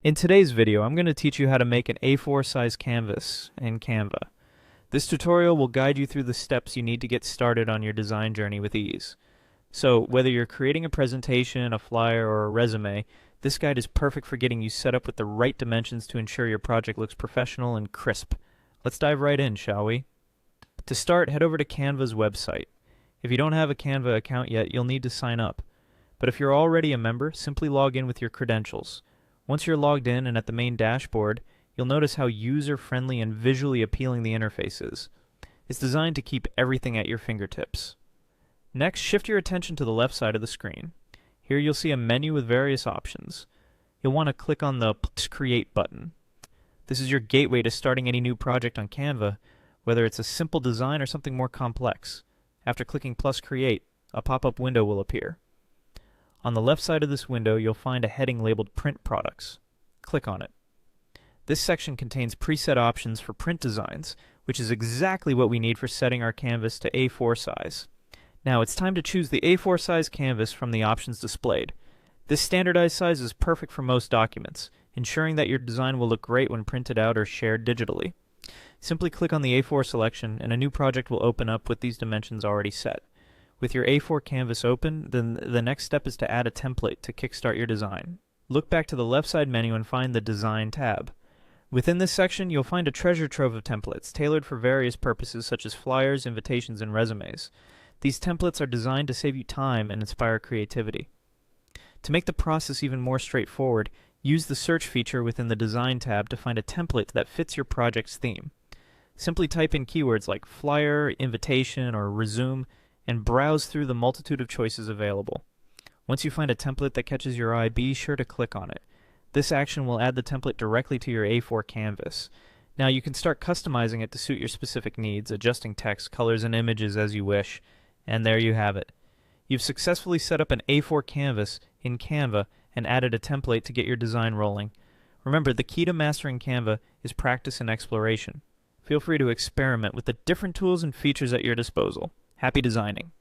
In today's video, I'm going to teach you how to make an A4 size canvas in Canva. This tutorial will guide you through the steps you need to get started on your design journey with ease. So, whether you're creating a presentation, a flyer, or a resume, this guide is perfect for getting you set up with the right dimensions to ensure your project looks professional and crisp. Let's dive right in, shall we? To start, head over to Canva's website. If you don't have a Canva account yet, you'll need to sign up. But if you're already a member, simply log in with your credentials. Once you're logged in and at the main dashboard, you'll notice how user-friendly and visually appealing the interface is. It's designed to keep everything at your fingertips. Next, shift your attention to the left side of the screen. Here you'll see a menu with various options. You'll want to click on the Plus Create button. This is your gateway to starting any new project on Canva, whether it's a simple design or something more complex. After clicking Plus Create, a pop-up window will appear. On the left side of this window, you'll find a heading labeled Print Products. Click on it. This section contains preset options for print designs, which is exactly what we need for setting our canvas to A4 size. Now it's time to choose the A4 size canvas from the options displayed. This standardized size is perfect for most documents, ensuring that your design will look great when printed out or shared digitally. Simply click on the A4 selection and a new project will open up with these dimensions already set. With your A4 canvas open, then the next step is to add a template to kickstart your design. Look back to the left side menu and find the Design tab. Within this section, you'll find a treasure trove of templates tailored for various purposes such as flyers, invitations, and resumes. These templates are designed to save you time and inspire creativity. To make the process even more straightforward, use the search feature within the Design tab to find a template that fits your project's theme. Simply type in keywords like flyer, invitation, or resume, and browse through the multitude of choices available. Once you find a template that catches your eye, be sure to click on it. This action will add the template directly to your A4 canvas. Now you can start customizing it to suit your specific needs, adjusting text, colors, and images as you wish. And there you have it. You've successfully set up an A4 canvas in Canva and added a template to get your design rolling. Remember, the key to mastering Canva is practice and exploration. Feel free to experiment with the different tools and features at your disposal. Happy designing!